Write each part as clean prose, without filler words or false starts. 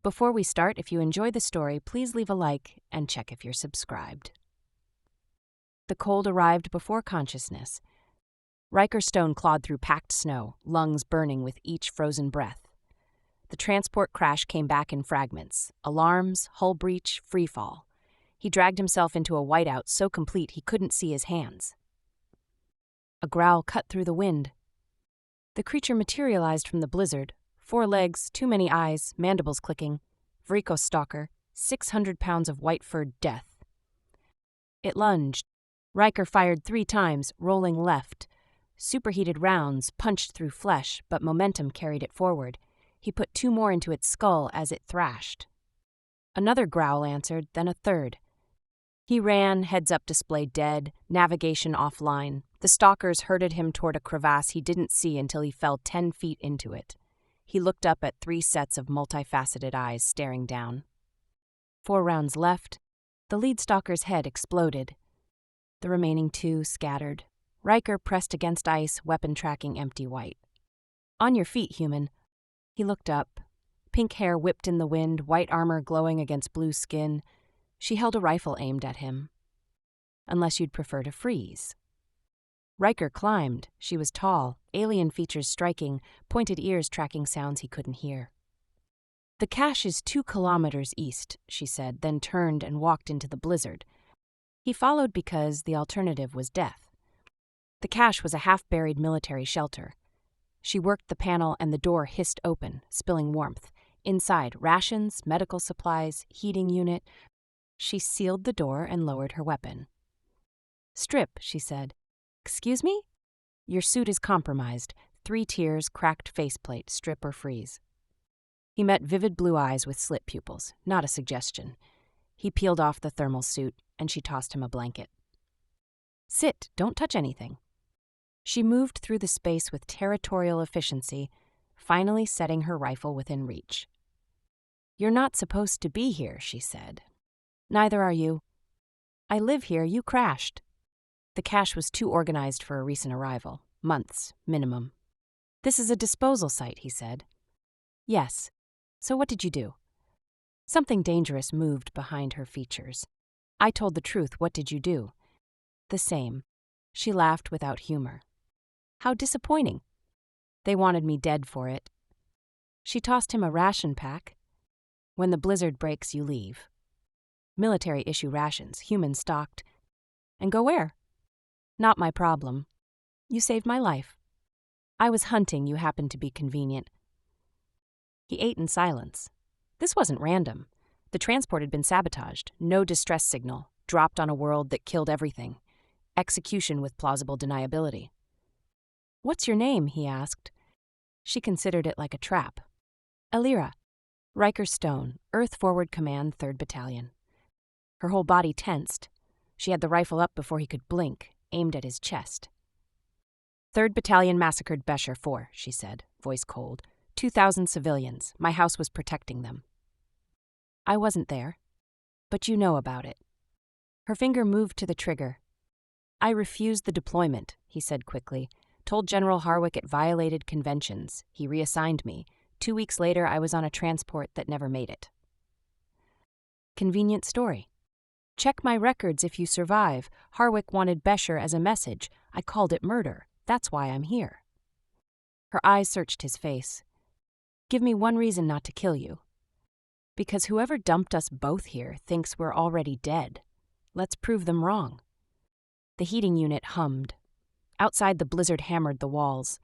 Before we start, if you enjoy the story, please leave a like and check if you're subscribed. The cold arrived before consciousness. Riker Stone clawed through packed snow, lungs burning with each frozen breath. The transport crash came back in fragments. Alarms, hull breach, freefall. He dragged himself into a whiteout so complete he couldn't see his hands. A growl cut through the wind. The creature materialized from the blizzard. 4 legs, too many eyes, mandibles clicking. Vriko stalker, 600 pounds of white-furred death. It lunged. Riker fired 3 times, rolling left. Superheated rounds punched through flesh, but momentum carried it forward. He put 2 more into its skull as it thrashed. Another growl answered, then a third. He ran, heads-up display dead, navigation offline. The stalkers herded him toward a crevasse he didn't see until he fell 10 feet into it. He looked up at 3 sets of multifaceted eyes staring down. 4 rounds left. The lead stalker's head exploded. The remaining 2 scattered. Riker pressed against ice, weapon tracking empty white. On your feet, human. He looked up. Pink hair whipped in the wind, white armor glowing against blue skin. She held a rifle aimed at him. Unless you'd prefer to freeze. Riker climbed. She was tall, alien features striking, pointed ears tracking sounds he couldn't hear. The cache is 2 kilometers east, she said, then turned and walked into the blizzard. He followed because the alternative was death. The cache was a half-buried military shelter. She worked the panel and the door hissed open, spilling warmth. Inside, rations, medical supplies, heating unit. She sealed the door and lowered her weapon. Strip, she said. Excuse me? Your suit is compromised. 3 tiers, cracked faceplate, strip or freeze. He met vivid blue eyes with slit pupils, not a suggestion. He peeled off the thermal suit, and she tossed him a blanket. Sit, don't touch anything. She moved through the space with territorial efficiency, finally setting her rifle within reach. You're not supposed to be here, she said. Neither are you. I live here, you crashed. The cache was too organized for a recent arrival. Months, minimum. This is a disposal site, he said. Yes. So what did you do? Something dangerous moved behind her features. I told the truth. What did you do? The same. She laughed without humor. How disappointing. They wanted me dead for it. She tossed him a ration pack. When the blizzard breaks, you leave. Military issue rations, human stocked. And go where? Not my problem. You saved my life. I was hunting, you happened to be convenient. He ate in silence. This wasn't random. The transport had been sabotaged, no distress signal, dropped on a world that killed everything. Execution with plausible deniability. What's your name? He asked. She considered it like a trap. Alira. Riker Stone, Earth Forward Command, 3rd Battalion. Her whole body tensed. She had the rifle up before he could blink, aimed at his chest. 3rd Battalion massacred Besher 4, she said, voice cold. 2,000 civilians. My house was protecting them. I wasn't there. But you know about it. Her finger moved to the trigger. I refused the deployment, he said quickly. Told General Harwick it violated conventions. He reassigned me. 2 weeks later, I was on a transport that never made it. Convenient story. Check my records if you survive. Harwick wanted Besher as a message. I called it murder. That's why I'm here. Her eyes searched his face. Give me one reason not to kill you. Because whoever dumped us both here thinks we're already dead. Let's prove them wrong. The heating unit hummed. Outside, the blizzard hammered the walls.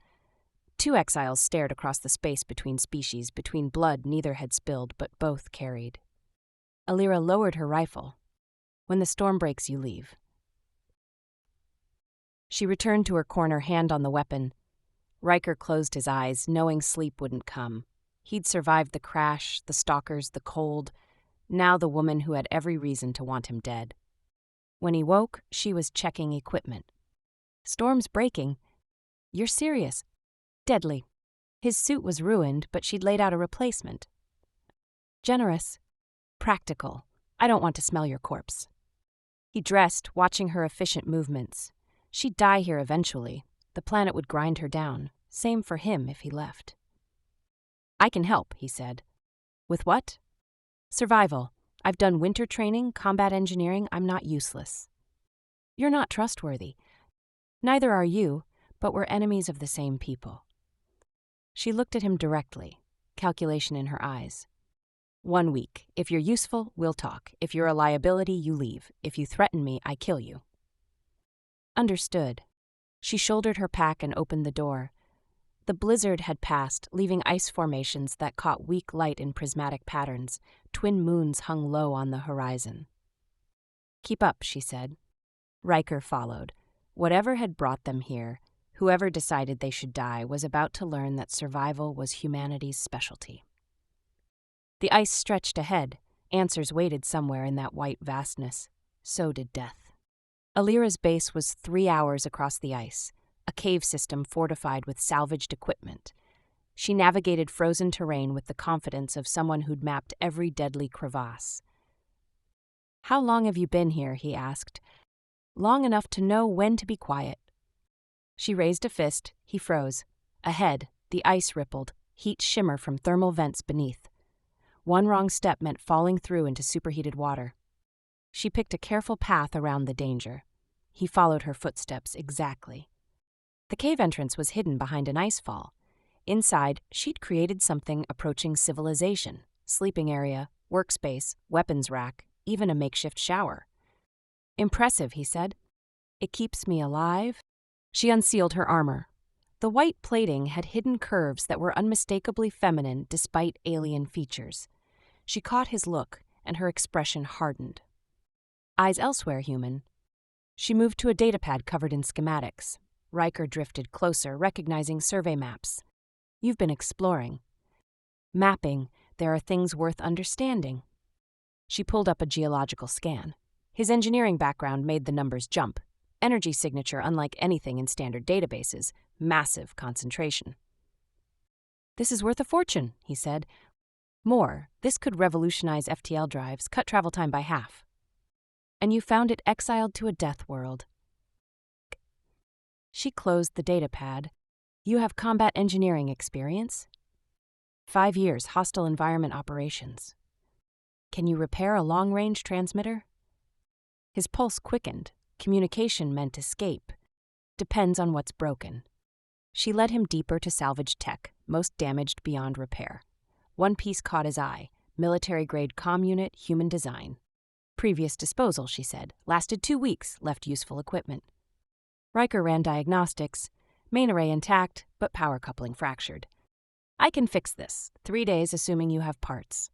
2 exiles stared across the space between species, between blood neither had spilled, but both carried. Alira lowered her rifle. When the storm breaks, you leave. She returned to her corner, hand on the weapon. Riker closed his eyes, knowing sleep wouldn't come. He'd survived the crash, the stalkers, the cold. Now the woman who had every reason to want him dead. When he woke, she was checking equipment. Storm's breaking. You're serious. Deadly. His suit was ruined, but she'd laid out a replacement. Generous. Practical. I don't want to smell your corpse. He dressed, watching her efficient movements. She'd die here eventually. The planet would grind her down. Same for him if he left. I can help, he said. With what? Survival. I've done winter training, combat engineering. I'm not useless. You're not trustworthy. Neither are you, but we're enemies of the same people. She looked at him directly, calculation in her eyes. 1 week. If you're useful, we'll talk. If you're a liability, you leave. If you threaten me, I kill you. Understood. She shouldered her pack and opened the door. The blizzard had passed, leaving ice formations that caught weak light in prismatic patterns. Twin moons hung low on the horizon. Keep up, she said. Riker followed. Whatever had brought them here, whoever decided they should die was about to learn that survival was humanity's specialty. The ice stretched ahead. Answers waited somewhere in that white vastness. So did death. Alira's base was 3 hours across the ice, a cave system fortified with salvaged equipment. She navigated frozen terrain with the confidence of someone who'd mapped every deadly crevasse. How long have you been here? He asked. Long enough to know when to be quiet. She raised a fist. He froze. Ahead, the ice rippled, heat shimmer from thermal vents beneath. One wrong step meant falling through into superheated water. She picked a careful path around the danger. He followed her footsteps exactly. The cave entrance was hidden behind an ice fall. Inside, she'd created something approaching civilization: sleeping area, workspace, weapons rack, even a makeshift shower. Impressive, he said. It keeps me alive. She unsealed her armor. The white plating had hidden curves that were unmistakably feminine despite alien features. She caught his look, and her expression hardened. Eyes elsewhere, human. She moved to a datapad covered in schematics. Riker drifted closer, recognizing survey maps. You've been exploring. Mapping, there are things worth understanding. She pulled up a geological scan. His engineering background made the numbers jump. Energy signature unlike anything in standard databases. Massive concentration. This is worth a fortune, he said. More, this could revolutionize FTL drives, cut travel time by half. And you found it exiled to a death world. She closed the datapad. You have combat engineering experience? 5 years, hostile environment operations. Can you repair a long-range transmitter? His pulse quickened. Communication meant escape. Depends on what's broken. She led him deeper to salvaged tech, most damaged beyond repair. One piece caught his eye: military-grade comm unit, human design. Previous disposal, she said, lasted 2 weeks, left useful equipment. Riker ran diagnostics. Main array intact, but power coupling fractured. I can fix this. 3 days, assuming you have parts.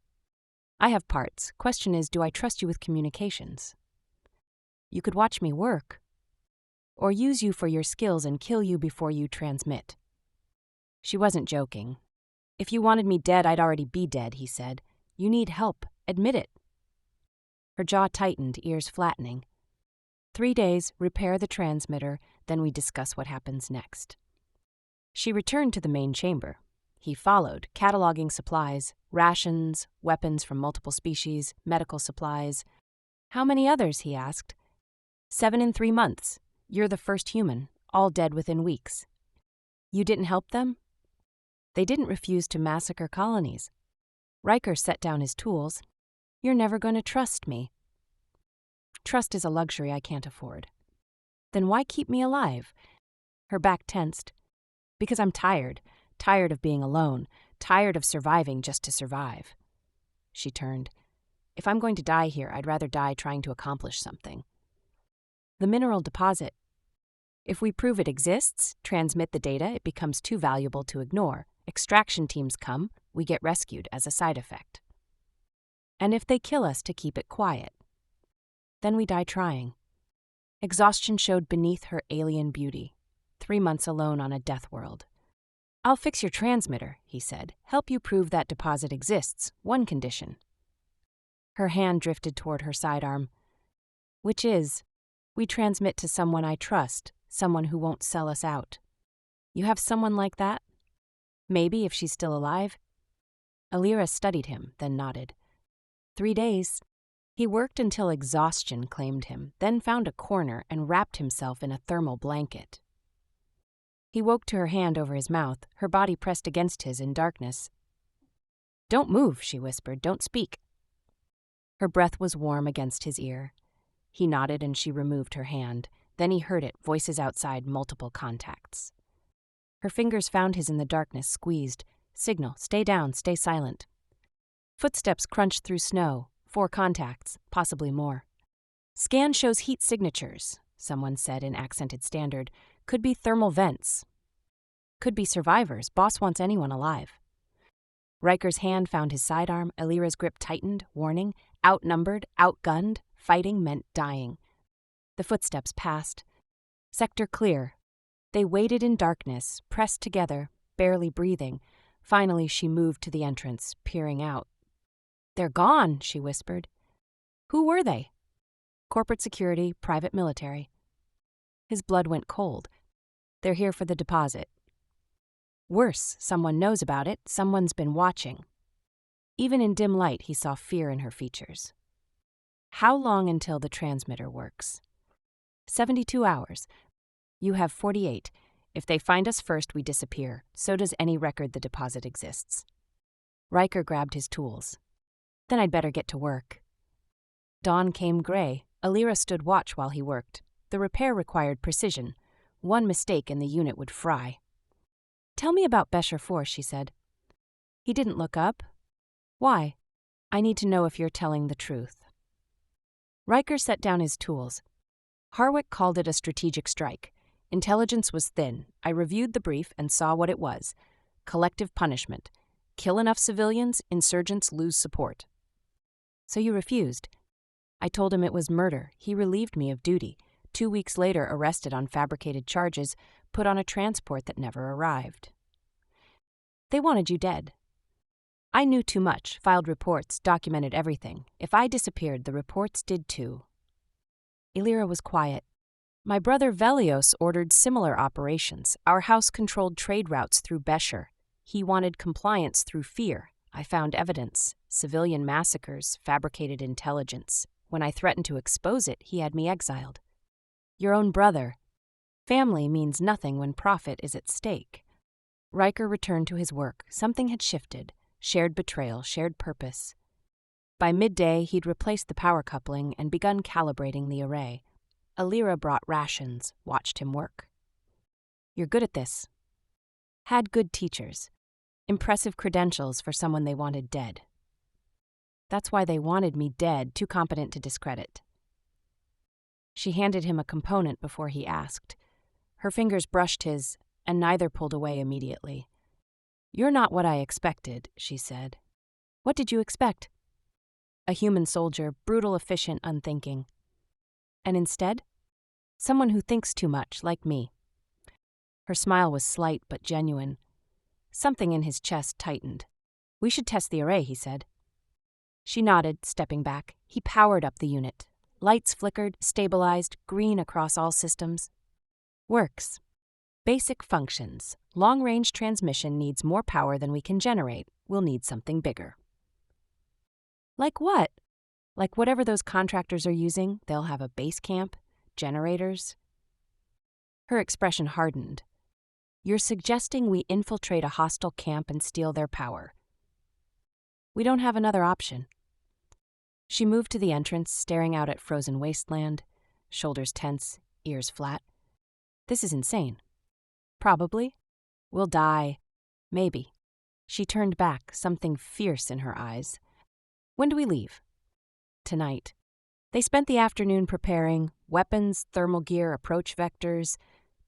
I have parts. Question is, do I trust you with communications? You could watch me work, or use you for your skills and kill you before you transmit. She wasn't joking. If you wanted me dead, I'd already be dead, he said. You need help. Admit it. Her jaw tightened, ears flattening. 3 days, repair the transmitter, then we discuss what happens next. She returned to the main chamber. He followed, cataloging supplies, rations, weapons from multiple species, medical supplies. How many others, he asked. 7 in 3 months. You're the first human, all dead within weeks. You didn't help them? They didn't refuse to massacre colonies. Riker set down his tools. You're never going to trust me. Trust is a luxury I can't afford. Then why keep me alive? Her back tensed. Because I'm tired of being alone, tired of surviving just to survive. She turned. If I'm going to die here, I'd rather die trying to accomplish something. The mineral deposit. If we prove it exists, transmit the data, it becomes too valuable to ignore. Extraction teams come, we get rescued as a side effect. And if they kill us to keep it quiet, then we die trying. Exhaustion showed beneath her alien beauty. 3 months alone on a death world. I'll fix your transmitter, he said. Help you prove that deposit exists. One condition. Her hand drifted toward her sidearm. Which is, we transmit to someone I trust, someone who won't sell us out. You have someone like that? Maybe, if she's still alive. Alira studied him, then nodded. 3 days. He worked until exhaustion claimed him, then found a corner and wrapped himself in a thermal blanket. He woke to her hand over his mouth, her body pressed against his in darkness. Don't move, she whispered. Don't speak. Her breath was warm against his ear. He nodded and she removed her hand. Then he heard it, voices outside, multiple contacts. Her fingers found his in the darkness, squeezed. Signal, stay down, stay silent. Footsteps crunched through snow. 4 contacts, possibly more. Scan shows heat signatures, someone said in accented standard. Could be thermal vents. Could be survivors. Boss wants anyone alive. Riker's hand found his sidearm. Illyra's grip tightened, warning. Outnumbered, outgunned. Fighting meant dying. The footsteps passed. Sector clear. They waited in darkness, pressed together, barely breathing. Finally, she moved to the entrance, peering out. "They're gone," she whispered. "Who were they?" "Corporate security, private military." His blood went cold. "They're here for the deposit." Worse, someone knows about it, someone's been watching. Even in dim light, he saw fear in her features. "How long until the transmitter works?" 72 hours. You have 48. If they find us first, we disappear. So does any record the deposit exists. Riker grabbed his tools. "Then I'd better get to work." Dawn came gray. Illyra stood watch while he worked. The repair required precision. One mistake and the unit would fry. "Tell me about Besher 4, she said. He didn't look up. "Why?" "I need to know if you're telling the truth." Riker set down his tools. Harwick called it a strategic strike. Intelligence was thin. I reviewed the brief and saw what it was. Collective punishment. Kill enough civilians, insurgents lose support. "So you refused?" "I told him it was murder. He relieved me of duty. 2 weeks later, arrested on fabricated charges, put on a transport that never arrived." "They wanted you dead." "I knew too much, filed reports, documented everything. If I disappeared, the reports did too." Illyra was quiet. "My brother Velios ordered similar operations. Our house controlled trade routes through Besher. He wanted compliance through fear. I found evidence. Civilian massacres, fabricated intelligence. When I threatened to expose it, he had me exiled." "Your own brother." "Family means nothing when profit is at stake." Riker returned to his work. Something had shifted. Shared betrayal, shared purpose. By midday, he'd replaced the power coupling and begun calibrating the array. Illyra brought rations, watched him work. "You're good at this." "Had good teachers. Impressive credentials for someone they wanted dead." "That's why they wanted me dead, too competent to discredit." She handed him a component before he asked. Her fingers brushed his, and neither pulled away immediately. "You're not what I expected," she said. "What did you expect?" "A human soldier, brutal, efficient, unthinking." "And instead?" "Someone who thinks too much, like me." Her smile was slight but genuine. Something in his chest tightened. "We should test the array," he said. She nodded, stepping back. He powered up the unit. Lights flickered, stabilized, green across all systems. "Works. Basic functions. Long-range transmission needs more power than we can generate. We'll need something bigger." "Like what?" "Like whatever those contractors are using. They'll have a base camp, generators." Her expression hardened. "You're suggesting we infiltrate a hostile camp and steal their power." "We don't have another option." She moved to the entrance, staring out at frozen wasteland, shoulders tense, ears flat. "This is insane." "Probably. We'll die. Maybe." She turned back, something fierce in her eyes. "When do we leave?" "Tonight." They spent the afternoon preparing weapons, thermal gear, approach vectors,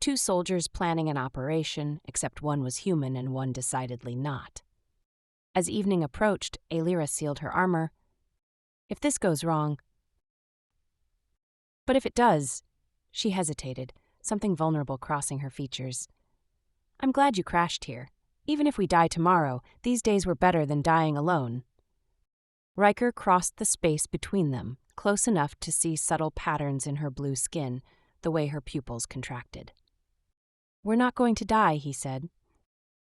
2 soldiers planning an operation, except one was human and one decidedly not. As evening approached, Illyra sealed her armor. "If this goes wrong..." "But if it does..." She hesitated, something vulnerable crossing her features. "I'm glad you crashed here. Even if we die tomorrow, these days were better than dying alone." Riker crossed the space between them, close enough to see subtle patterns in her blue skin, the way her pupils contracted. "We're not going to die," he said.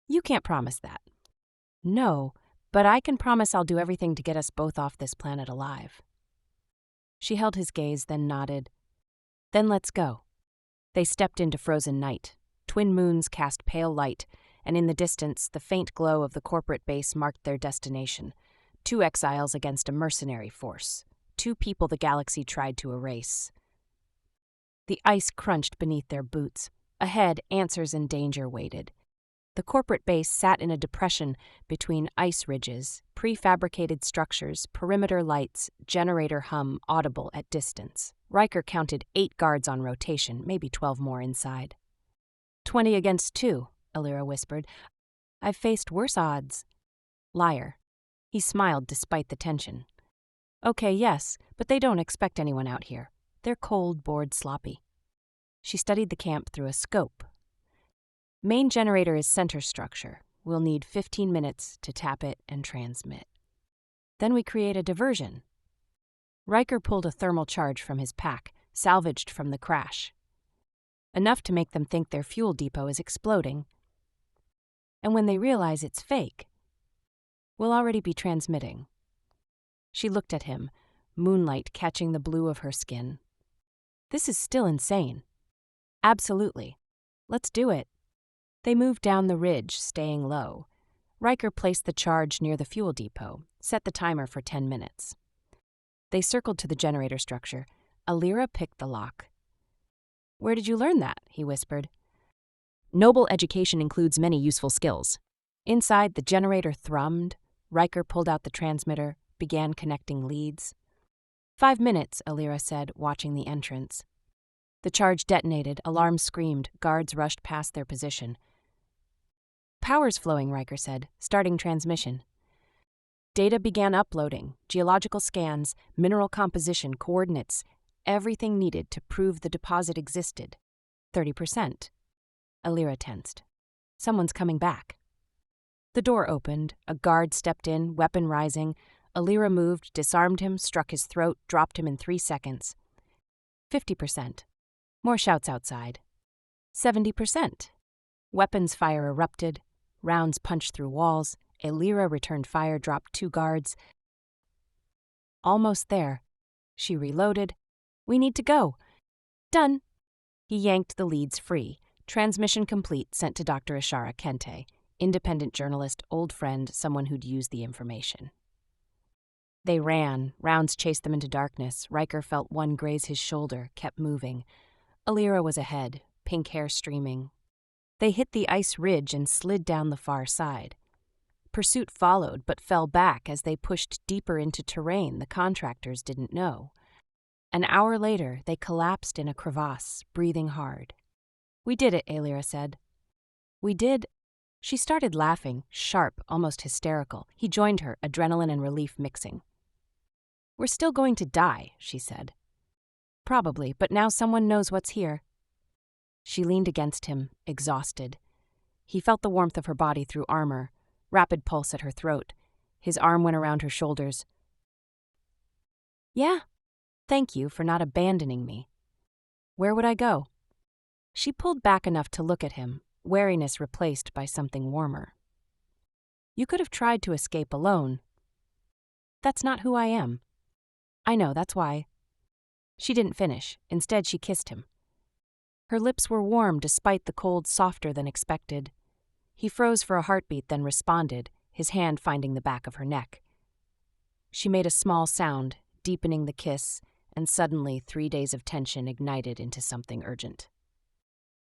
"You can't promise that." "No, but I can promise I'll do everything to get us both off this planet alive." She held his gaze, then nodded. "Then let's go." They stepped into frozen night. Twin moons cast pale light, and in the distance, the faint glow of the corporate base marked their destination. 2 exiles against a mercenary force. two people the galaxy tried to erase. The ice crunched beneath their boots. Ahead, answers and danger waited. The corporate base sat in a depression between ice ridges, prefabricated structures, perimeter lights, generator hum audible at distance. Riker counted 8 guards on rotation, maybe 12 more inside. 20 against 2, Alira whispered. I've faced worse odds. Liar. He smiled despite the tension. Okay, yes, but they don't expect anyone out here. They're cold, bored, sloppy. She studied the camp through a scope. Main generator is center structure. We'll need 15 minutes to tap it and transmit. Then we create a diversion. Riker pulled a thermal charge from his pack, salvaged from the crash. Enough to make them think their fuel depot is exploding. And when they realize it's fake, we'll already be transmitting. She looked at him, moonlight catching the blue of her skin. This is still insane. Absolutely. Let's do it. They moved down the ridge, staying low. Riker placed the charge near the fuel depot, set the timer for 10 minutes. They circled to the generator structure. Alira picked the lock. Where did you learn that? He whispered. Noble education includes many useful skills. Inside, the generator thrummed. Riker pulled out the transmitter, began connecting leads. 5 minutes, Alira said, watching the entrance. The charge detonated, alarms screamed, guards rushed past their position. Power's flowing, Riker said, starting transmission. Data began uploading, geological scans, mineral composition, coordinates, everything needed to prove the deposit existed. 30%. Alira tensed. Someone's coming back. The door opened, a guard stepped in, weapon rising. Alira moved, disarmed him, struck his throat, dropped him in 3 seconds. 50%. More shouts outside. 70%. Weapons fire erupted. Rounds punched through walls. Alira returned fire, dropped 2 guards. Almost there. She reloaded. We need to go. Done. He yanked the leads free. Transmission complete, sent to Dr. Ishara Kente, independent journalist, old friend, someone who'd used the information. They ran. Rounds chased them into darkness. Riker felt one graze his shoulder, kept moving. Alira was ahead, pink hair streaming. They hit the ice ridge and slid down the far side. Pursuit followed, but fell back as they pushed deeper into terrain the contractors didn't know. An hour later, they collapsed in a crevasse, breathing hard. We did it, Alira said. We did. She started laughing, sharp, almost hysterical. He joined her, adrenaline and relief mixing. We're still going to die, she said. Probably, but now someone knows what's here. She leaned against him, exhausted. He felt the warmth of her body through armor, rapid pulse at her throat. His arm went around her shoulders. Yeah, thank you for not abandoning me. Where would I go? She pulled back enough to look at him, wariness replaced by something warmer. You could have tried to escape alone. That's not who I am. I know, that's why. She didn't finish. Instead, she kissed him. Her lips were warm despite the cold softer than expected. He froze for a heartbeat, then responded, his hand finding the back of her neck. She made a small sound, deepening the kiss, and suddenly 3 days of tension ignited into something urgent.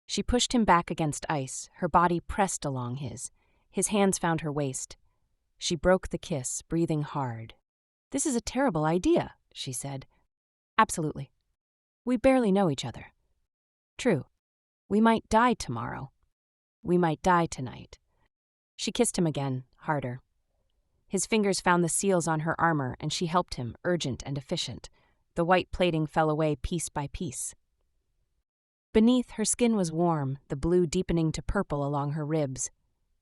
She pushed him back against ice, her body pressed along his. His hands found her waist. She broke the kiss, breathing hard. This is a terrible idea, she said. Absolutely. We barely know each other. True. We might die tomorrow. We might die tonight. She kissed him again, harder. His fingers found the seals on her armor, and she helped him, urgent and efficient. The white plating fell away piece by piece. Beneath, her skin was warm, the blue deepening to purple along her ribs.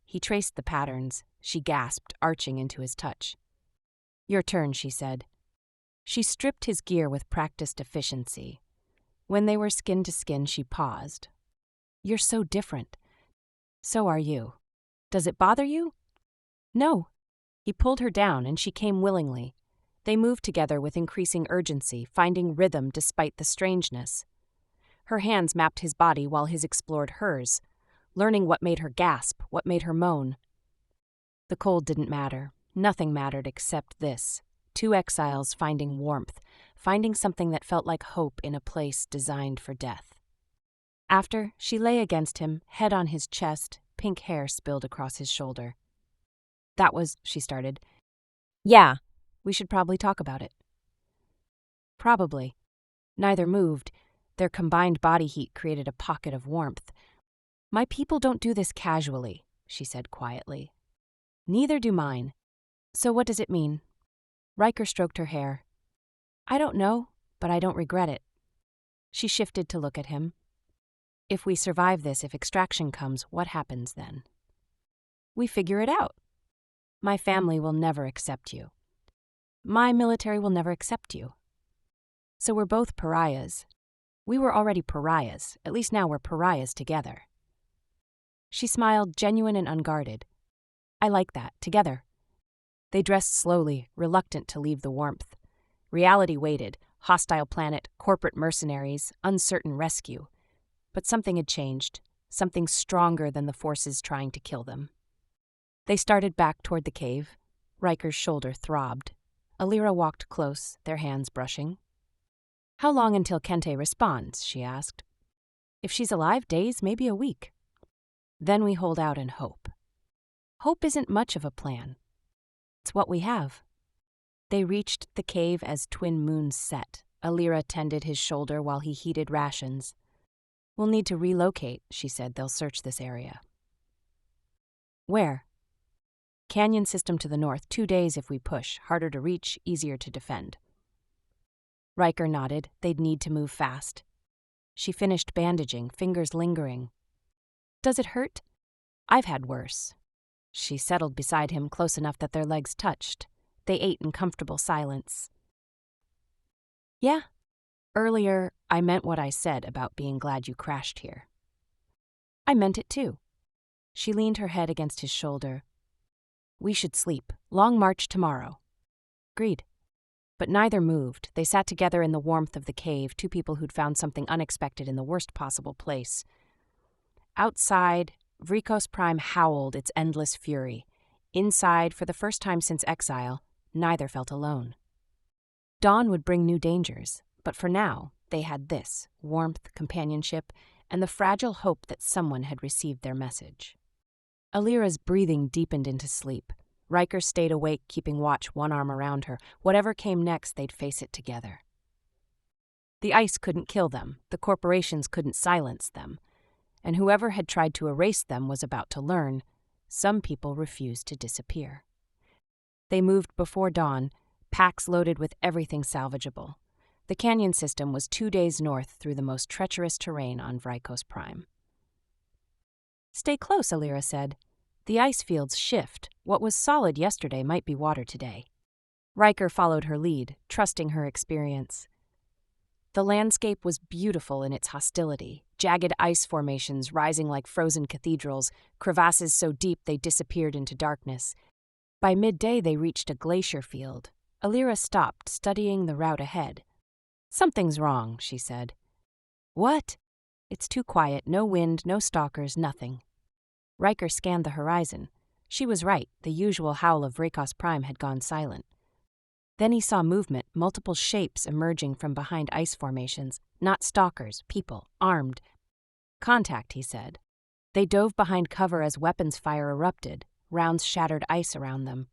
He traced the patterns. She gasped, arching into his touch. Your turn, she said. She stripped his gear with practiced efficiency. When they were skin to skin, she paused. You're so different. So are you. Does it bother you? No. He pulled her down, and she came willingly. They moved together with increasing urgency, finding rhythm despite the strangeness. Her hands mapped his body while his explored hers, learning what made her gasp, what made her moan. The cold didn't matter. Nothing mattered except this. 2 exiles finding warmth, finding something that felt like hope in a place designed for death. After, she lay against him, head on his chest, pink hair spilled across his shoulder. That was, she started. Yeah, we should probably talk about it. Probably. Neither moved. Their combined body heat created a pocket of warmth. My people don't do this casually, she said quietly. Neither do mine. So what does it mean? Riker stroked her hair. I don't know, but I don't regret it. She shifted to look at him. If we survive this, if extraction comes, what happens then? We figure it out. My family will never accept you. My military will never accept you. So we're both pariahs. We were already pariahs, at least now we're pariahs together. She smiled, genuine and unguarded. I like that, together. They dressed slowly, reluctant to leave the warmth. Reality waited, hostile planet, corporate mercenaries, uncertain rescue. But something had changed, something stronger than the forces trying to kill them. They started back toward the cave. Riker's shoulder throbbed. Alira walked close, their hands brushing. How long until Kente responds, she asked. If she's alive, days, maybe a week. Then we hold out and hope. Hope isn't much of a plan. It's what we have. They reached the cave as twin moons set. Alira tended his shoulder while he heated rations. We'll need to relocate, she said. They'll search this area. Where? Canyon system to the north, 2 days if we push. Harder to reach, easier to defend. Riker nodded. They'd need to move fast. She finished bandaging, fingers lingering. Does it hurt? I've had worse. She settled beside him close enough that their legs touched. They ate in comfortable silence. Yeah. Earlier, I meant what I said about being glad you crashed here. I meant it too. She leaned her head against his shoulder. We should sleep. Long march tomorrow. Agreed. But neither moved. They sat together in the warmth of the cave, two people who'd found something unexpected in the worst possible place. Outside, Vrikos Prime howled its endless fury. Inside, for the first time since exile, neither felt alone. Dawn would bring new dangers, but for now, they had this, warmth, companionship, and the fragile hope that someone had received their message. Alira's breathing deepened into sleep. Riker stayed awake, keeping watch, one arm around her. Whatever came next, they'd face it together. The ice couldn't kill them, the corporations couldn't silence them, and whoever had tried to erase them was about to learn. Some people refused to disappear. They moved before dawn, packs loaded with everything salvageable. The canyon system was 2 days north through the most treacherous terrain on Vrikos Prime. Stay close, Alira said. The ice fields shift. What was solid yesterday might be water today. Riker followed her lead, trusting her experience. The landscape was beautiful in its hostility, jagged ice formations rising like frozen cathedrals, crevasses so deep they disappeared into darkness. By midday they reached a glacier field. Alira stopped, studying the route ahead. Something's wrong, she said. What? It's too quiet, no wind, no stalkers, nothing. Riker scanned the horizon. She was right, the usual howl of Vrikos Prime had gone silent. Then he saw movement, multiple shapes emerging from behind ice formations, not stalkers, people, armed. Contact, he said. They dove behind cover as weapons fire erupted, rounds shattered ice around them.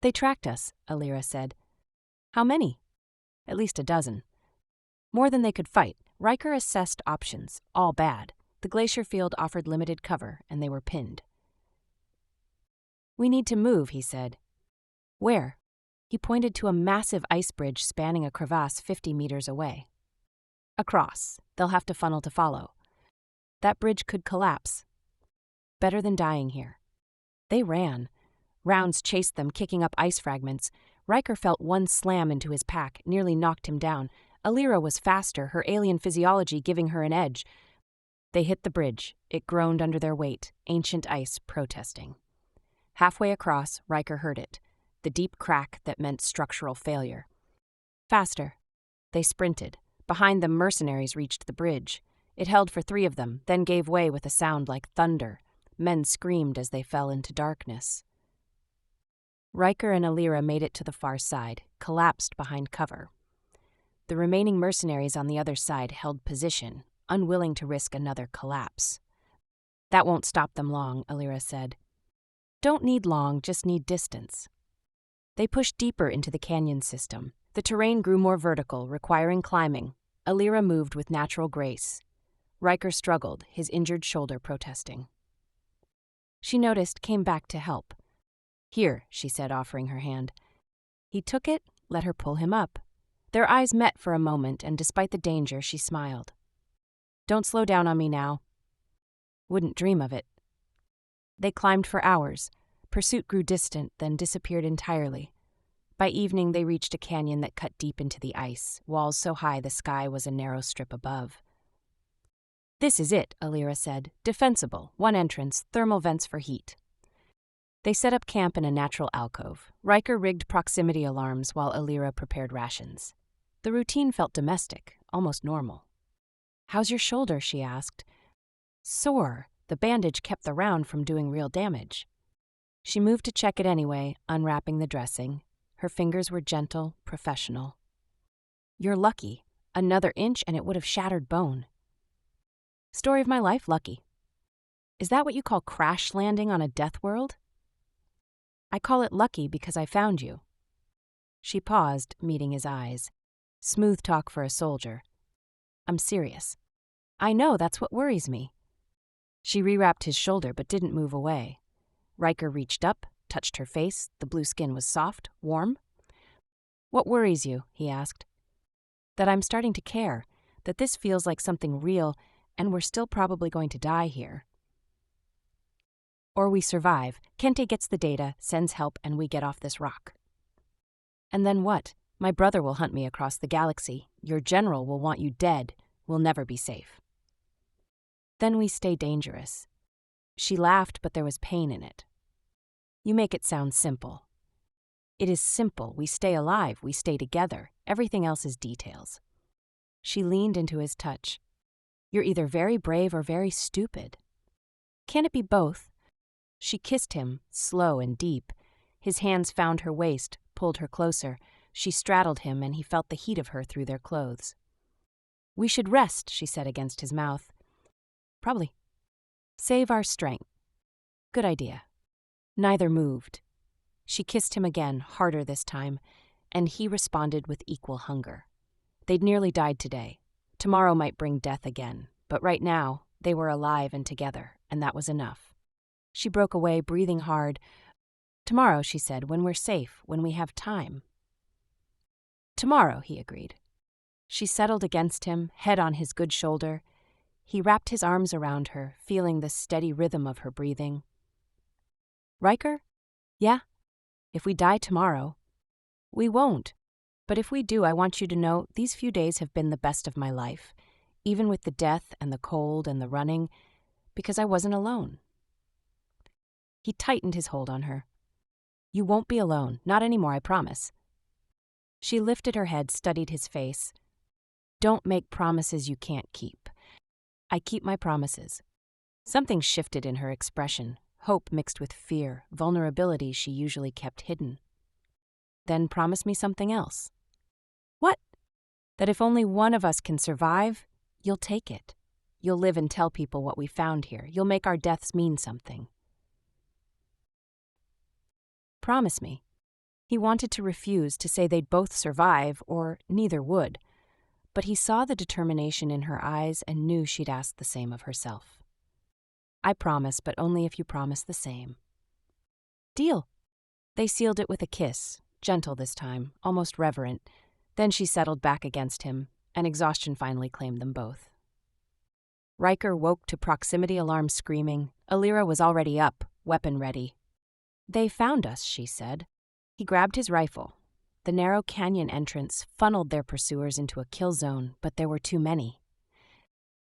They tracked us, Alira said. How many? At least a dozen. More than they could fight. Riker assessed options, all bad. The glacier field offered limited cover, and they were pinned. We need to move, he said. Where? He pointed to a massive ice bridge spanning a crevasse 50 meters away. Across. They'll have to funnel to follow. That bridge could collapse. Better than dying here. They ran. Rounds chased them, kicking up ice fragments. Riker felt one slam into his pack, nearly knocked him down. Alira was faster, her alien physiology giving her an edge. They hit the bridge. It groaned under their weight, ancient ice protesting. Halfway across, Riker heard it, the deep crack that meant structural failure. Faster. They sprinted. Behind them, mercenaries reached the bridge. It held for 3 of them, then gave way with a sound like thunder. Men screamed as they fell into darkness. Riker and Alira made it to the far side, collapsed behind cover. The remaining mercenaries on the other side held position, unwilling to risk another collapse. That won't stop them long, Alira said. Don't need long, just need distance. They pushed deeper into the canyon system. The terrain grew more vertical, requiring climbing. Alira moved with natural grace. Riker struggled, his injured shoulder protesting. She noticed, came back to help. Here, she said, offering her hand. He took it, let her pull him up. Their eyes met for a moment, and despite the danger, she smiled. Don't slow down on me now. Wouldn't dream of it. They climbed for hours. Pursuit grew distant, then disappeared entirely. By evening, they reached a canyon that cut deep into the ice, walls so high the sky was a narrow strip above. This is it, Alira said. Defensible, one entrance, thermal vents for heat. They set up camp in a natural alcove. Riker rigged proximity alarms while Alira prepared rations. The routine felt domestic, almost normal. How's your shoulder, she asked. Sore. The bandage kept the round from doing real damage. She moved to check it anyway, unwrapping the dressing. Her fingers were gentle, professional. You're lucky. Another inch and it would have shattered bone. Story of my life, lucky. Is that what you call crash landing on a death world? I call it lucky because I found you. She paused, meeting his eyes. Smooth talk for a soldier. I'm serious. I know, that's what worries me. She rewrapped his shoulder but didn't move away. Riker reached up, touched her face. The blue skin was soft, warm. What worries you? He asked. That I'm starting to care, that this feels like something real, and we're still probably going to die here. Or we survive. Kente gets the data, sends help, and we get off this rock. And then what? My brother will hunt me across the galaxy. Your general will want you dead. We'll never be safe. Then we stay dangerous. She laughed, but there was pain in it. You make it sound simple. It is simple. We stay alive. We stay together. Everything else is details. She leaned into his touch. You're either very brave or very stupid. Can it be both? She kissed him, slow and deep. His hands found her waist, pulled her closer. She straddled him, and he felt the heat of her through their clothes. We should rest, she said against his mouth. Probably. Save our strength. Good idea. Neither moved. She kissed him again, harder this time, and he responded with equal hunger. They'd nearly died today. Tomorrow might bring death again, but right now, they were alive and together, and that was enough. She broke away, breathing hard. Tomorrow, she said, when we're safe, when we have time. Tomorrow, he agreed. She settled against him, head on his good shoulder. He wrapped his arms around her, feeling the steady rhythm of her breathing. Riker? Yeah? If we die tomorrow. We won't. But if we do, I want you to know these few days have been the best of my life, even with the death and the cold and the running, because I wasn't alone. He tightened his hold on her. You won't be alone, not anymore, I promise. She lifted her head, studied his face. Don't make promises you can't keep. I keep my promises. Something shifted in her expression, hope mixed with fear, vulnerability she usually kept hidden. Then promise me something else. What? That if only one of us can survive, you'll take it. You'll live and tell people what we found here. You'll make our deaths mean something. Promise me. He wanted to refuse, to say they'd both survive, or neither would. But he saw the determination in her eyes and knew she'd ask the same of herself. I promise, but only if you promise the same. Deal. They sealed it with a kiss, gentle this time, almost reverent. Then she settled back against him, and exhaustion finally claimed them both. Riker woke to proximity alarm screaming. Alira was already up, weapon ready. They found us, she said. He grabbed his rifle. The narrow canyon entrance funneled their pursuers into a kill zone, but there were too many.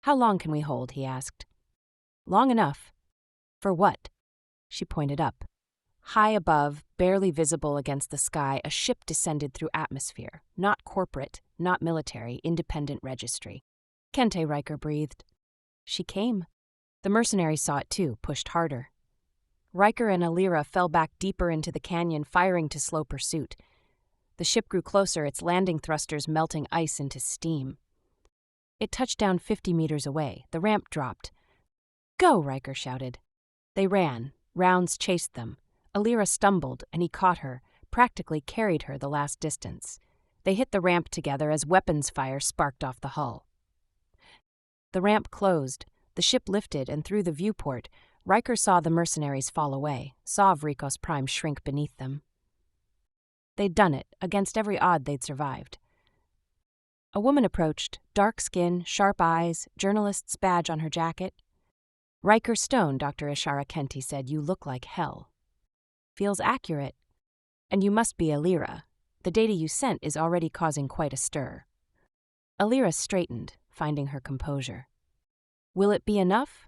How long can we hold? He asked. Long enough. For what? She pointed up. High above, barely visible against the sky, a ship descended through atmosphere. Not corporate, not military, independent registry. Kente, Riker breathed. She came. The mercenaries saw it too, pushed harder. Riker and Alira fell back deeper into the canyon, firing to slow pursuit. The ship grew closer, its landing thrusters melting ice into steam. It touched down 50 meters away. The ramp dropped. "Go!" Riker shouted. They ran. Rounds chased them. Alira stumbled, and he caught her, practically carried her the last distance. They hit the ramp together as weapons fire sparked off the hull. The ramp closed. The ship lifted, and through the viewport, Riker saw the mercenaries fall away, saw Vrikos Prime shrink beneath them. They'd done it. Against every odd, they'd survived. A woman approached, dark skin, sharp eyes, journalist's badge on her jacket. "Riker Stone," Dr. Ishara Kenti said, "you look like hell." "Feels accurate. And you must be Alira. The data you sent is already causing quite a stir." Alira straightened, finding her composure. "Will it be enough?"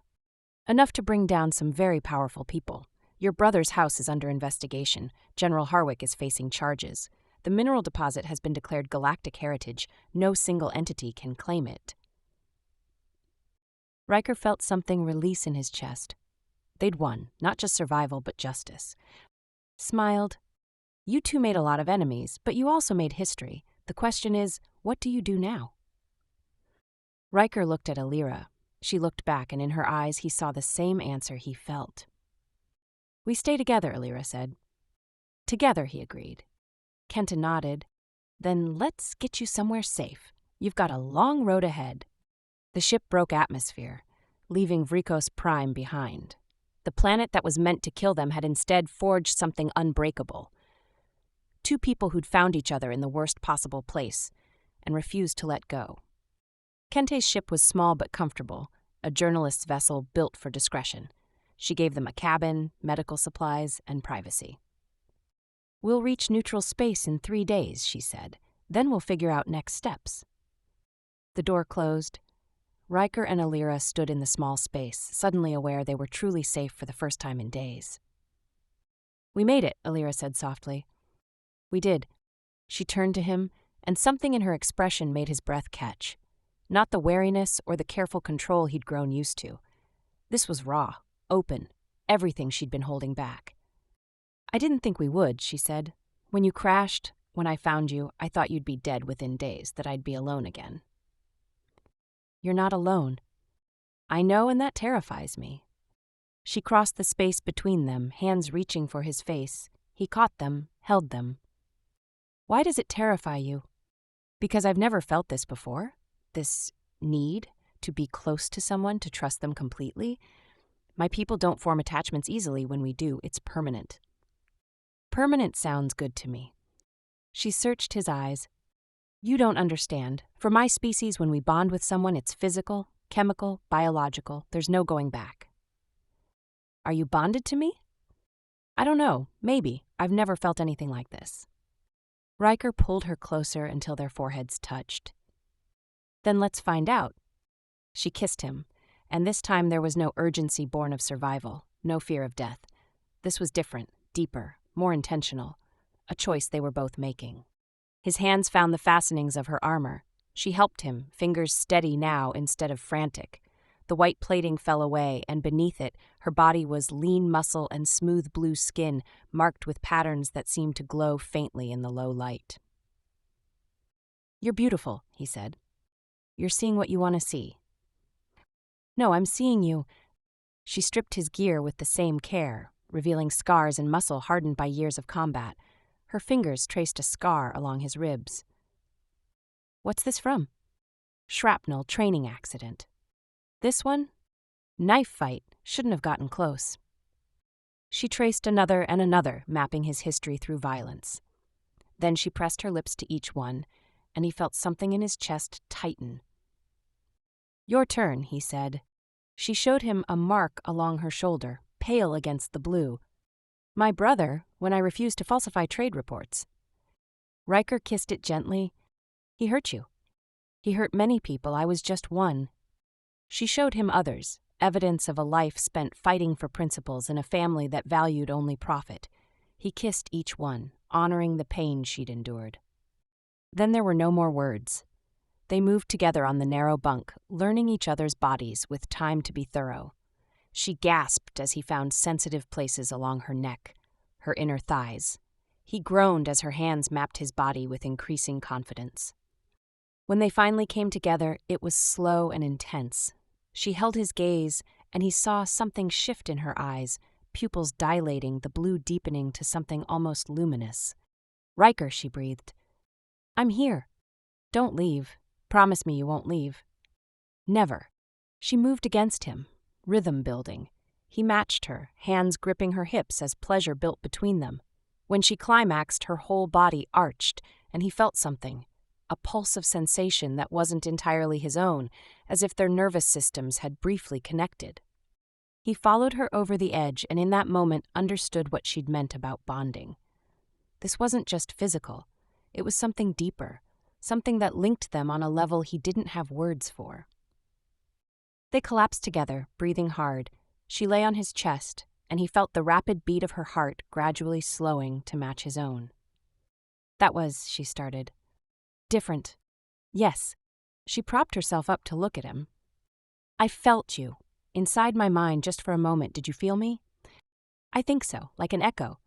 "Enough to bring down some very powerful people. Your brother's house is under investigation. General Harwick is facing charges. The mineral deposit has been declared galactic heritage. No single entity can claim it." Riker felt something release in his chest. They'd won, not just survival, but justice. Smiled. "You two made a lot of enemies, but you also made history. The question is, what do you do now?" Riker looked at Alira. She looked back, and in her eyes he saw the same answer he felt. "We stay together," Alira said. "Together," he agreed. Kenta nodded. "Then let's get you somewhere safe. You've got a long road ahead." The ship broke atmosphere, leaving Vrikos Prime behind. The planet that was meant to kill them had instead forged something unbreakable. Two people who'd found each other in the worst possible place and refused to let go. Kente's ship was small but comfortable, a journalist's vessel built for discretion. She gave them a cabin, medical supplies, and privacy. "We'll reach neutral space in 3 days," she said. "Then we'll figure out next steps." The door closed. Riker and Alira stood in the small space, suddenly aware they were truly safe for the first time in days. "We made it," Alira said softly. "We did." She turned to him, and something in her expression made his breath catch. Not the wariness or the careful control he'd grown used to. This was raw, open, everything she'd been holding back. "I didn't think we would," she said. "When you crashed, when I found you, I thought you'd be dead within days, that I'd be alone again." "You're not alone." "I know, and that terrifies me." She crossed the space between them, hands reaching for his face. He caught them, held them. "Why does it terrify you?" "Because I've never felt this before. This need to be close to someone, to trust them completely. My people don't form attachments easily. When we do, it's permanent." "Permanent sounds good to me." She searched his eyes. "You don't understand. For my species, when we bond with someone, it's physical, chemical, biological. There's no going back." "Are you bonded to me?" "I don't know. Maybe. I've never felt anything like this." Riker pulled her closer until their foreheads touched. "Then let's find out." She kissed him, and this time there was no urgency born of survival, no fear of death. This was different, deeper, more intentional, a choice they were both making. His hands found the fastenings of her armor. She helped him, fingers steady now instead of frantic. The white plating fell away, and beneath it, her body was lean muscle and smooth blue skin, marked with patterns that seemed to glow faintly in the low light. "You're beautiful," he said. "You're seeing what you want to see." "No, I'm seeing you." She stripped his gear with the same care, revealing scars and muscle hardened by years of combat. Her fingers traced a scar along his ribs. "What's this from?" "Shrapnel, training accident." "This one?" "Knife fight, shouldn't have gotten close." She traced another and another, mapping his history through violence. Then she pressed her lips to each one, and he felt something in his chest tighten. "Your turn," he said. She showed him a mark along her shoulder, pale against the blue. "My brother, when I refused to falsify trade reports." Riker kissed it gently. "He hurt you." "He hurt many people. I was just one." She showed him others, evidence of a life spent fighting for principles in a family that valued only profit. He kissed each one, honoring the pain she'd endured. Then there were no more words. They moved together on the narrow bunk, learning each other's bodies with time to be thorough. She gasped as he found sensitive places along her neck, her inner thighs. He groaned as her hands mapped his body with increasing confidence. When they finally came together, it was slow and intense. She held his gaze, and he saw something shift in her eyes, pupils dilating, the blue deepening to something almost luminous. "Riker," she breathed. "I'm here. Don't leave. Promise me you won't leave." "Never." She moved against him, rhythm building. He matched her, hands gripping her hips as pleasure built between them. When she climaxed, her whole body arched, and he felt something, a pulse of sensation that wasn't entirely his own, as if their nervous systems had briefly connected. He followed her over the edge and in that moment understood what she'd meant about bonding. This wasn't just physical. It was something deeper, something that linked them on a level he didn't have words for. They collapsed together, breathing hard. She lay on his chest, and he felt the rapid beat of her heart gradually slowing to match his own. "That was," she started. "Different." "Yes." She propped herself up to look at him. "I felt you. Inside my mind, just for a moment. Did you feel me?" "I think so, like an echo."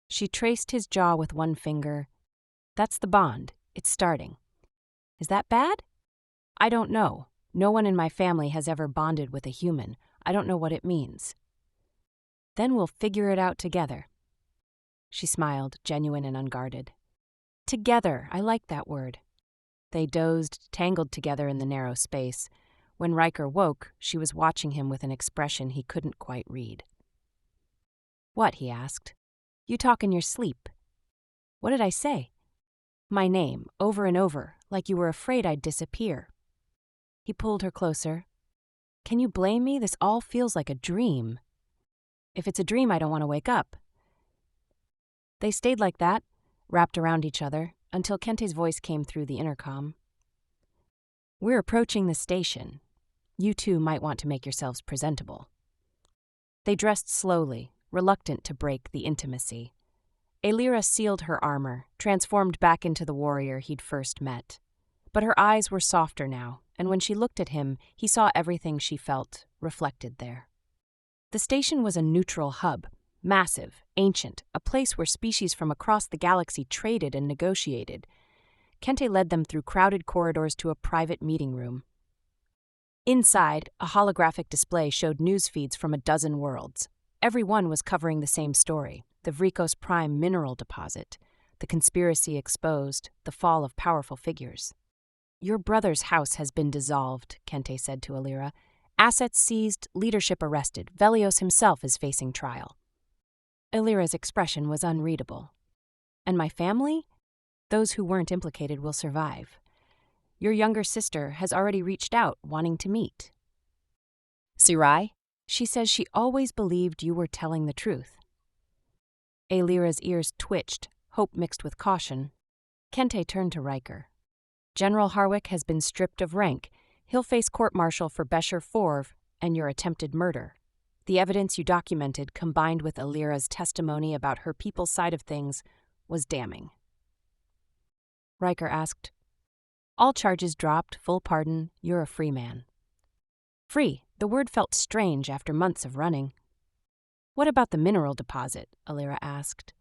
She traced his jaw with one finger. "That's the bond. It's starting." "Is that bad?" "I don't know. No one in my family has ever bonded with a human. I don't know what it means." "Then we'll figure it out together." She smiled, genuine and unguarded. "Together, I like that word." They dozed, tangled together in the narrow space. When Riker woke, she was watching him with an expression he couldn't quite read. "What?" he asked. "You talk in your sleep." "What did I say?" "My name, over and over, like you were afraid I'd disappear." He pulled her closer. "Can you blame me? This all feels like a dream." "If it's a dream, I don't want to wake up." They stayed like that, wrapped around each other, until Kente's voice came through the intercom. "We're approaching the station. You two might want to make yourselves presentable." They dressed slowly, reluctant to break the intimacy. Alira sealed her armor, transformed back into the warrior he'd first met. But her eyes were softer now, and when she looked at him, he saw everything she felt reflected there. The station was a neutral hub, massive, ancient, a place where species from across the galaxy traded and negotiated. Kente led them through crowded corridors to a private meeting room. Inside, a holographic display showed news feeds from a dozen worlds. Every one was covering the same story: the Vrikos Prime mineral deposit, the conspiracy exposed, the fall of powerful figures. "Your brother's house has been dissolved," Kente said to Alira. "Assets seized, leadership arrested. Velios himself is facing trial." Alira's expression was unreadable. "And my family? Those who weren't implicated will survive. Your younger sister has already reached out, wanting to meet." "Sirai? She says she always believed you were telling the truth." Alira's ears twitched, hope mixed with caution. Kente turned to Riker. "General Harwick has been stripped of rank. He'll face court-martial for Besher Forv and your attempted murder. The evidence you documented, combined with Alira's testimony about her people's side of things, was damning." Riker asked, "All charges dropped, full pardon, you're a free man." "Free." The word felt strange after months of running. "What about the mineral deposit?" Alira asked.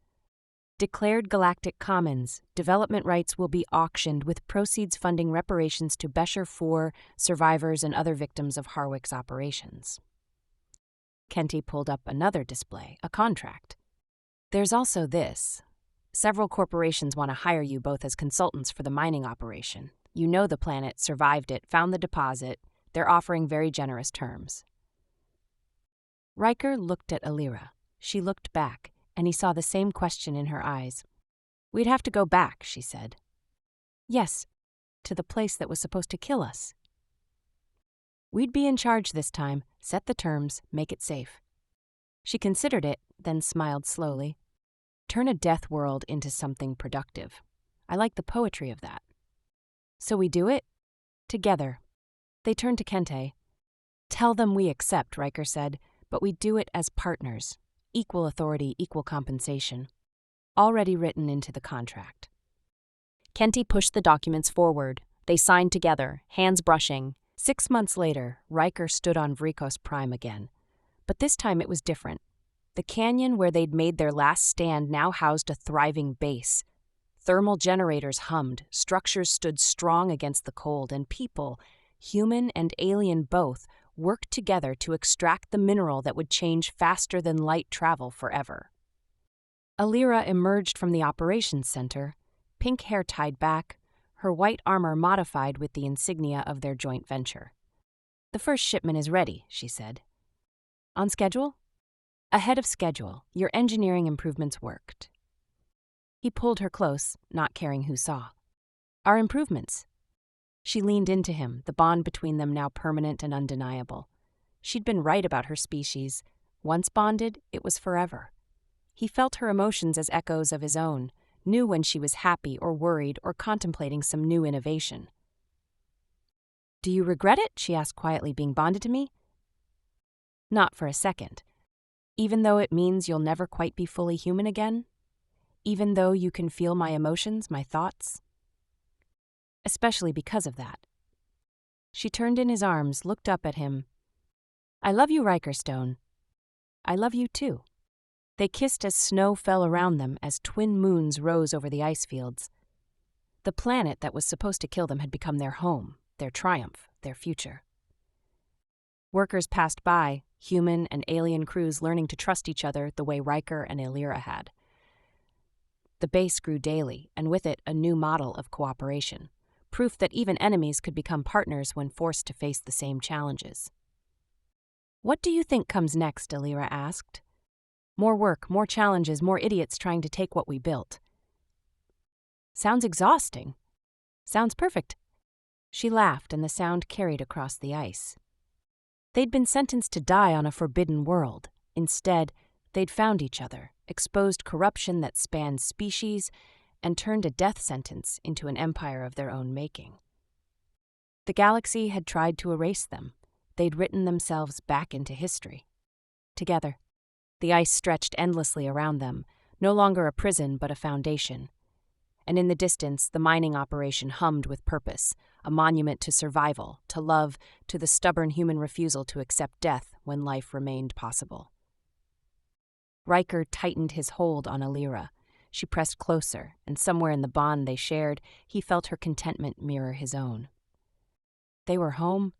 "Declared galactic commons. Development rights will be auctioned, with proceeds funding reparations to Besher 4 survivors and other victims of Harwick's operations." Kente pulled up another display, a contract. "There's also this. Several corporations want to hire you both as consultants for the mining operation. You know the planet, survived it, found the deposit. They're offering very generous terms." Riker looked at Alira. She looked back, and he saw the same question in her eyes. "We'd have to go back," she said. "Yes, to the place that was supposed to kill us." "We'd be in charge this time, set the terms, make it safe." She considered it, then smiled slowly. "Turn a death world into something productive. I like the poetry of that." "So we do it? Together." They turned to Kente. "Tell them we accept," Riker said, "but we do it as partners. Equal authority, equal compensation. Already written into the contract." Kente pushed the documents forward. They signed together, hands brushing. 6 months later, Riker stood on Vrikos Prime again. But this time it was different. The canyon where they'd made their last stand now housed a thriving base. Thermal generators hummed, structures stood strong against the cold, and people, human and alien both, worked together to extract the mineral that would change faster than light travel forever. Alira emerged from the operations center, pink hair tied back, her white armor modified with the insignia of their joint venture. "The first shipment is ready," she said. "On schedule?" "Ahead of schedule. Your engineering improvements worked." He pulled her close, not caring who saw. "Our improvements?" She leaned into him, the bond between them now permanent and undeniable. She'd been right about her species. Once bonded, it was forever. He felt her emotions as echoes of his own, knew when she was happy or worried or contemplating some new innovation. "Do you regret it?" she asked quietly, "being bonded to me?" "Not for a second. Even though it means you'll never quite be fully human again? Even though you can feel my emotions, my thoughts?" "Especially because of that." She turned in his arms, looked up at him. "I love you, Riker Stone. I love you too." They kissed as snow fell around them, as twin moons rose over the ice fields. The planet that was supposed to kill them had become their home, their triumph, their future. Workers passed by, human and alien crews learning to trust each other the way Riker and Alira had. The base grew daily, and with it a new model of cooperation, proof that even enemies could become partners when forced to face the same challenges. "What do you think comes next?" Alira asked. "More work, more challenges, more idiots trying to take what we built." "Sounds exhausting." "Sounds perfect." She laughed, and the sound carried across the ice. They'd been sentenced to die on a forbidden world. Instead, they'd found each other, exposed corruption that spanned species, and turned a death sentence into an empire of their own making. The galaxy had tried to erase them. They'd written themselves back into history. Together. The ice stretched endlessly around them, no longer a prison but a foundation. And in the distance, the mining operation hummed with purpose, a monument to survival, to love, to the stubborn human refusal to accept death when life remained possible. Riker tightened his hold on Alira. She pressed closer, and somewhere in the bond they shared, he felt her contentment mirror his own. They were home,